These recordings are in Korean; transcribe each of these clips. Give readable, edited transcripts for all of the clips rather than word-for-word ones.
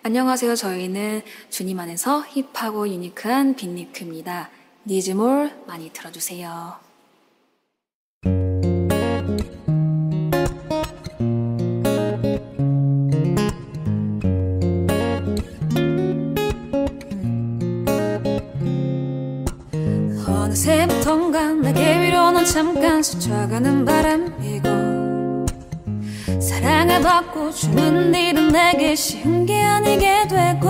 안녕하세요. 저희는 주님 안에서 힙하고 유니크한 빅니크입니다. 니즈몰 많이 들어주세요. 어느새부턴가 내게 위로는 잠깐 스쳐가는 바람이고 사랑을 받고 주는 일은 내게 쉬운 게 아니게 되고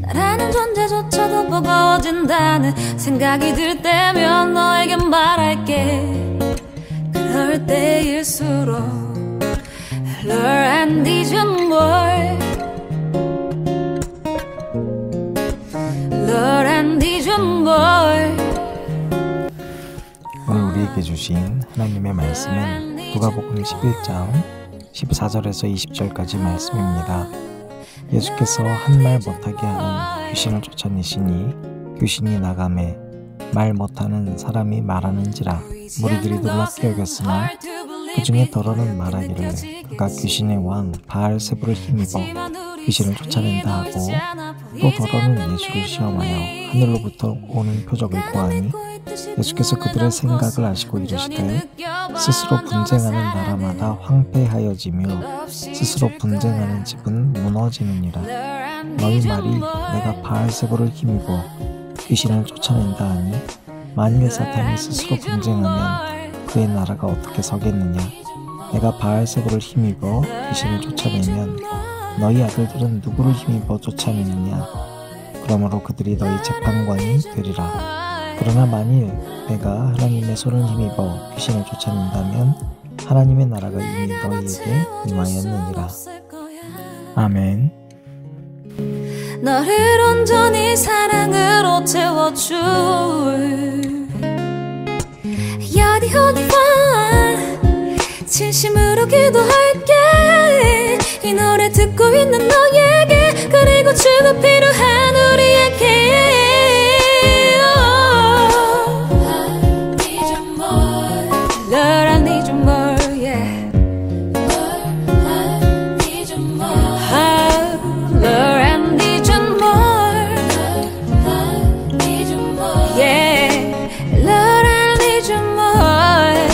나라는 존재조차도 버거워진다는 생각이 들 때면 너에게 말할게. 그럴 때일수록 Lord, I need you more. Lord, I need you more. 오늘 우리에게 주신 하나님의 말씀은 누가복음 11장 14절에서 20절까지 말씀입니다. 예수께서 한 말 못하게 하는 귀신을 쫓아내시니 귀신이 나가매 말 못하는 사람이 말하는지라 무리들이 놀랍게 여겼으나 그 중에 더러는 말하기를 그가 귀신의 왕 바알세불을 힘입어 귀신을 쫓아낸다 하고 또 더러는 예수를 시험하여 하늘로부터 오는 표적을 구하니 예수께서 그들의 생각을 아시고 이르시되 스스로 분쟁하는 나라마다 황폐하여지며 스스로 분쟁하는 집은 무너지느니라. 너희 말이 내가 바알세불을 힘입어 귀신을 쫓아낸다 하니 만일 사탄이 스스로 분쟁하면 그의 나라가 어떻게 서겠느냐. 내가 바알세불을 힘입어 귀신을 쫓아내면 너희 아들들은 누구를 힘입어 쫓아내느냐. 그러므로 그들이 너희 재판관이 되리라. 그러나 만일 내가 하나님의 손을 힘입어 귀신을 쫓아낸다면 하나님의 나라가 이미 너희에게 임하였느니라. 아멘. 너를 온전히 사랑으로 채워줄 You're the only one. 진심으로 기도할게. 이 노래 듣고 있는 너에게 그리고 주가 필요한 우리에게 Lord, I need you more, yeah. Lord, I need you more. Lord, I need you more. Lord, I need you more. Yeah. Lord, I need you more.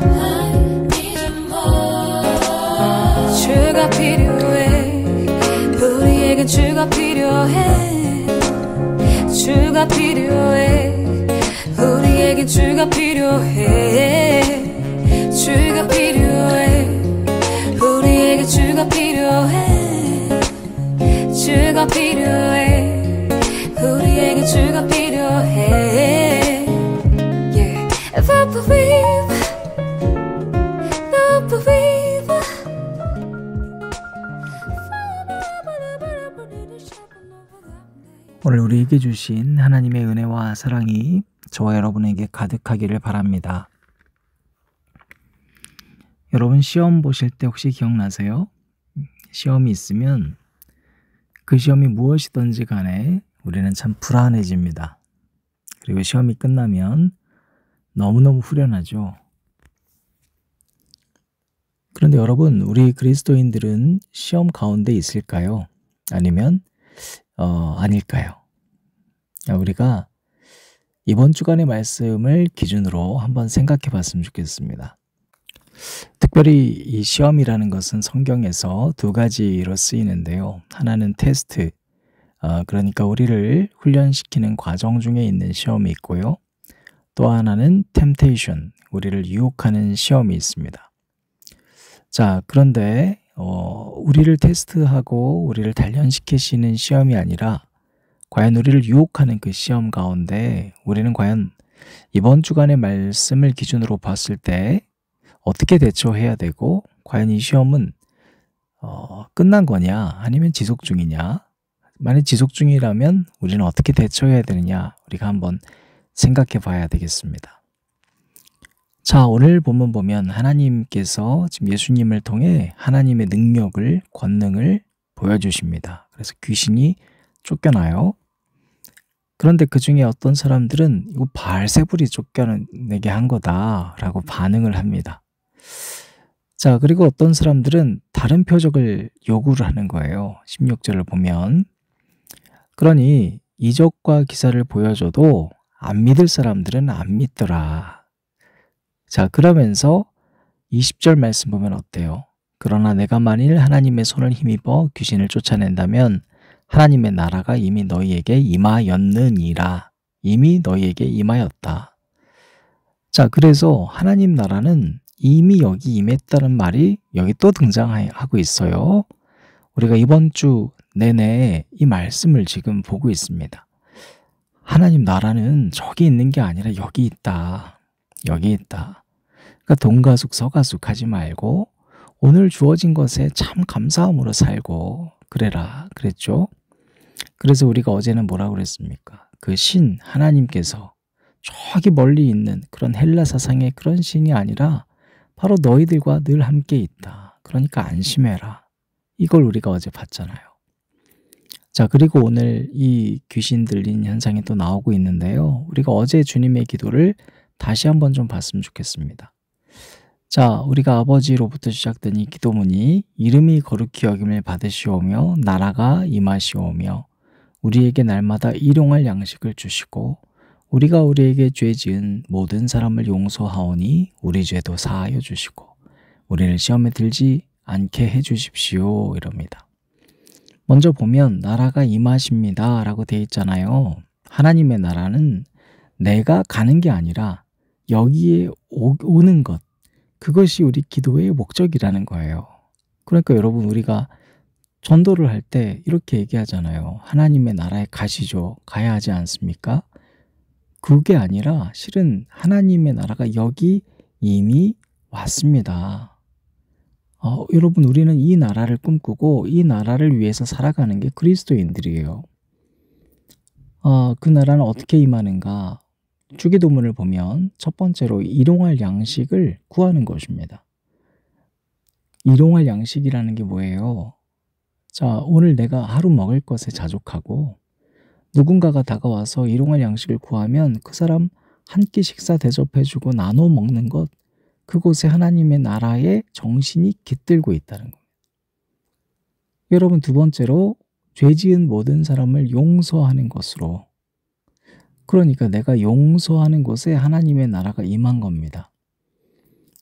Lord, I need you more. 주가 필요해. 우리에겐 주가 필요해. 주가 필요해. 우리에겐 주가 필요해. 주가 필요해. 우리에게 주가 필요해. 주가 필요해. 우리에게 주가 필요해. Yeah. If I believe, I believe. 오늘 우리에게 주신 하나님의 은혜와 사랑이 저와 여러분에게 가득하기를 바랍니다. 여러분 시험 보실 때 혹시 기억나세요? 시험이 있으면 그 시험이 무엇이든지 간에 우리는 참 불안해집니다. 그리고 시험이 끝나면 너무너무 후련하죠. 그런데 여러분, 우리 그리스도인들은 시험 가운데 있을까요? 아니면 아닐까요? 우리가 이번 주간의 말씀을 기준으로 한번 생각해 봤으면 좋겠습니다. 특별히 이 시험이라는 것은 성경에서 두 가지로 쓰이는데요. 하나는 테스트, 그러니까 우리를 훈련시키는 과정 중에 있는 시험이 있고요. 또 하나는 템테이션, 우리를 유혹하는 시험이 있습니다. 자, 그런데 우리를 테스트하고 우리를 단련시키시는 시험이 아니라 과연 우리를 유혹하는 그 시험 가운데 우리는 과연 이번 주간의 말씀을 기준으로 봤을 때 어떻게 대처해야 되고 과연 이 시험은 끝난 거냐 아니면 지속 중이냐. 만약 지속 중이라면 우리는 어떻게 대처해야 되느냐 우리가 한번 생각해 봐야 되겠습니다. 자, 오늘 본문 보면 하나님께서 지금 예수님을 통해 하나님의 능력을, 권능을 보여주십니다. 그래서 귀신이 쫓겨나요. 그런데 그 중에 어떤 사람들은 이거 바알세불이 쫓겨내게 한 거다라고 반응을 합니다. 자, 그리고 어떤 사람들은 다른 표적을 요구를 하는 거예요. 16절을 보면. 그러니 이적과 기사를 보여줘도 안 믿을 사람들은 안 믿더라. 자, 그러면서 20절 말씀 보면 어때요? 그러나 내가 만일 하나님의 손을 힘입어 귀신을 쫓아낸다면 하나님의 나라가 이미 너희에게 임하였느니라. 이미 너희에게 임하였다. 자, 그래서 하나님 나라는 이미 여기 임했다는 말이 여기 또 등장하고 있어요. 우리가 이번 주 내내 이 말씀을 지금 보고 있습니다. 하나님 나라는 저기 있는 게 아니라 여기 있다. 여기 있다. 그러니까 동가숙 서가숙 하지 말고 오늘 주어진 것에 참 감사함으로 살고 그래라 그랬죠. 그래서 우리가 어제는 뭐라고 그랬습니까? 그 신 하나님께서 저기 멀리 있는 그런 헬라 사상의 그런 신이 아니라 바로 너희들과 늘 함께 있다. 그러니까 안심해라. 이걸 우리가 어제 봤잖아요. 자, 그리고 오늘 이 귀신 들린 현상이 또 나오고 있는데요. 우리가 어제 주님의 기도를 다시 한번 좀 봤으면 좋겠습니다. 자, 우리가 아버지로부터 시작된 이 기도문이 이름이 거룩히 여김을 받으시오며 나라가 임하시오며 우리에게 날마다 일용할 양식을 주시고 우리가 우리에게 죄 지은 모든 사람을 용서하오니 우리 죄도 사하여 주시고 우리를 시험에 들지 않게 해 주십시오. 이럽니다. 먼저 보면 나라가 임하십니다 라고 되어 있잖아요. 하나님의 나라는 내가 가는 게 아니라 여기에 오는 것, 그것이 우리 기도의 목적이라는 거예요. 그러니까 여러분 우리가 전도를 할 때 이렇게 얘기하잖아요. 하나님의 나라에 가시죠. 가야 하지 않습니까? 그게 아니라 실은 하나님의 나라가 여기 이미 왔습니다. 여러분 우리는 이 나라를 꿈꾸고 이 나라를 위해서 살아가는 게 그리스도인들이에요. 그 나라는 어떻게 임하는가? 주기도문을 보면 첫 번째로 일용할 양식을 구하는 것입니다. 일용할 양식이라는 게 뭐예요? 자, 오늘 내가 하루 먹을 것에 자족하고 누군가가 다가와서 일용할 양식을 구하면 그 사람 한 끼 식사 대접해주고 나눠 먹는 것, 그곳에 하나님의 나라의 정신이 깃들고 있다는 겁니다. 여러분 두 번째로 죄 지은 모든 사람을 용서하는 것으로, 그러니까 내가 용서하는 곳에 하나님의 나라가 임한 겁니다.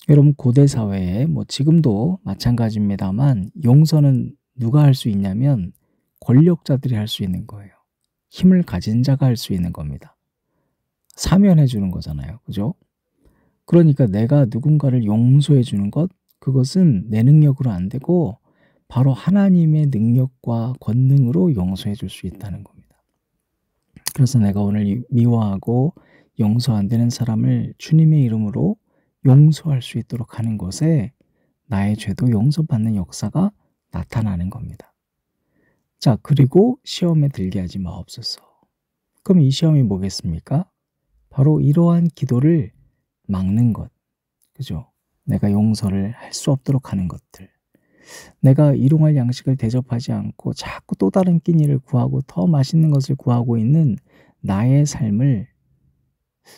여러분 고대 사회에 지금도 마찬가지입니다만 용서는 누가 할 수 있냐면 권력자들이 할 수 있는 거예요. 힘을 가진 자가 할 수 있는 겁니다. 사면해 주는 거잖아요. 그죠? 그러니까 내가 누군가를 용서해 주는 것, 그것은 내 능력으로 안 되고 바로 하나님의 능력과 권능으로 용서해 줄 수 있다는 겁니다. 그래서 내가 오늘 미워하고 용서 안 되는 사람을 주님의 이름으로 용서할 수 있도록 하는 것에 나의 죄도 용서받는 역사가 나타나는 겁니다. 자, 그리고 시험에 들게 하지 마옵소서. 그럼 이 시험이 뭐겠습니까? 바로 이러한 기도를 막는 것. 그죠? 내가 용서를 할 수 없도록 하는 것들. 내가 일용할 양식을 대접하지 않고 자꾸 또 다른 끼니를 구하고 더 맛있는 것을 구하고 있는 나의 삶을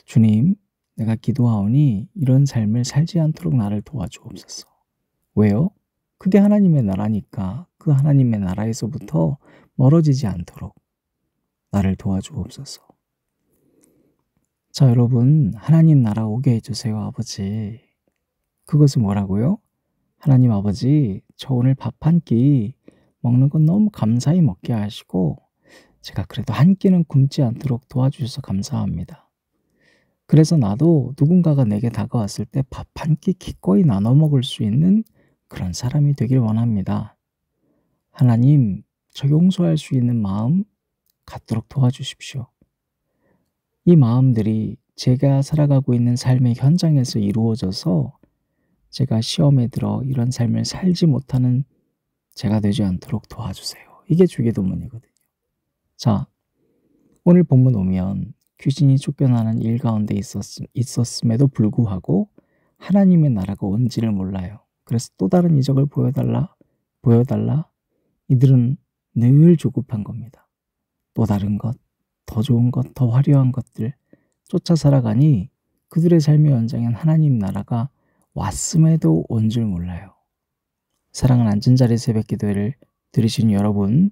주님, 내가 기도하오니 이런 삶을 살지 않도록 나를 도와주옵소서. 왜요? 그게 하나님의 나라니까 그 하나님의 나라에서부터 멀어지지 않도록 나를 도와주옵소서. 자, 여러분 하나님 나라 오게 해주세요 아버지. 그것은 뭐라고요? 하나님 아버지, 저 오늘 밥 한 끼 먹는 건 너무 감사히 먹게 하시고 제가 그래도 한 끼는 굶지 않도록 도와주셔서 감사합니다. 그래서 나도 누군가가 내게 다가왔을 때 밥 한 끼 기꺼이 나눠 먹을 수 있는 그런 사람이 되길 원합니다. 하나님, 저 용서할 수 있는 마음 갖도록 도와주십시오. 이 마음들이 제가 살아가고 있는 삶의 현장에서 이루어져서 제가 시험에 들어 이런 삶을 살지 못하는 제가 되지 않도록 도와주세요. 이게 주기도문이거든요. 자, 오늘 본문 오면 귀신이 쫓겨나는 일 가운데 있었음에도 불구하고 하나님의 나라가 온지를 몰라요. 그래서 또 다른 이적을 보여달라. 이들은 늘 조급한 겁니다. 또 다른 것, 더 좋은 것, 더 화려한 것들 쫓아 살아가니 그들의 삶의 연장엔 하나님 나라가 왔음에도 온 줄 몰라요. 사랑하는 앉은자리 새벽기도회를 들으신 여러분,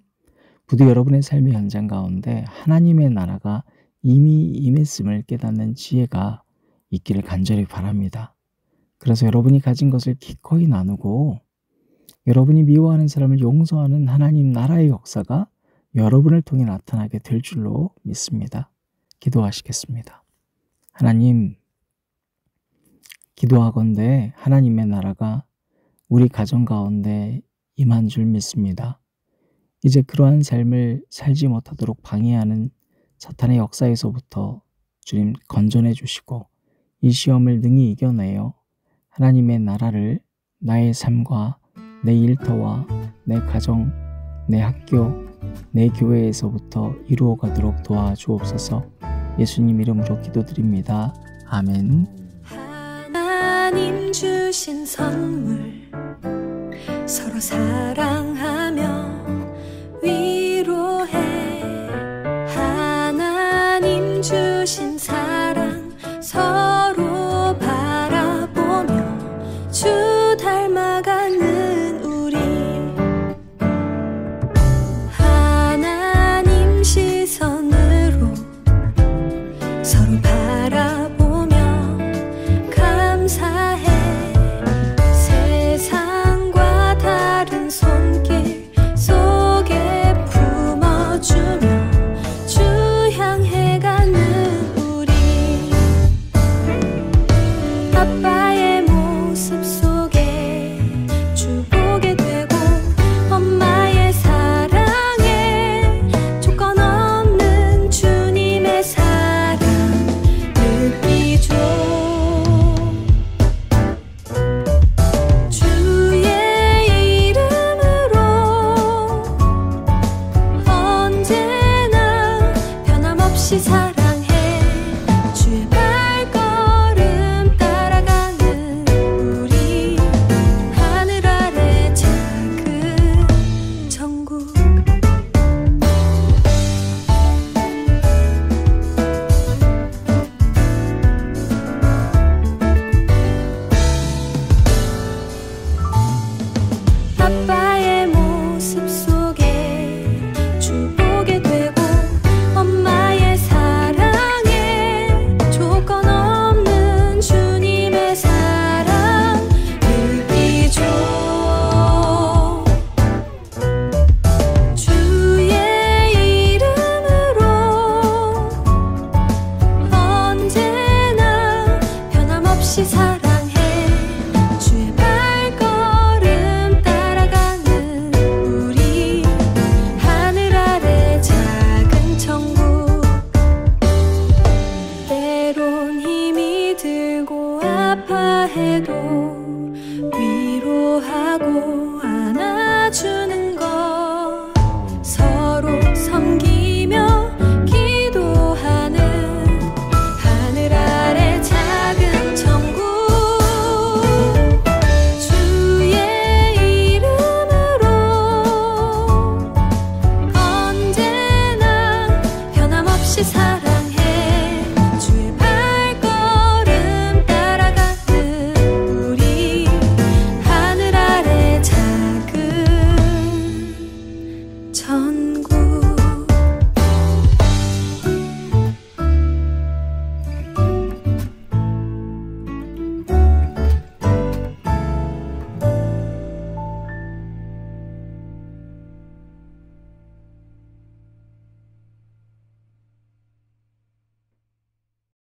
부디 여러분의 삶의 현장 가운데 하나님의 나라가 이미 임했음을 깨닫는 지혜가 있기를 간절히 바랍니다. 그래서 여러분이 가진 것을 기꺼이 나누고 여러분이 미워하는 사람을 용서하는 하나님 나라의 역사가 여러분을 통해 나타나게 될 줄로 믿습니다. 기도하시겠습니다. 하나님, 기도하건대 하나님의 나라가 우리 가정 가운데 임한 줄 믿습니다. 이제 그러한 삶을 살지 못하도록 방해하는 사탄의 역사에서부터 주님 건져내 주시고 이 시험을 능히 이겨내어 하나님의 나라를 나의 삶과 내 일터와 내 가정, 내 학교, 내 교회에서부터 이루어 가도록 도와주옵소서. 예수님 이름으로 기도드립니다. 아멘. 하나님 주신 선물 서로 사랑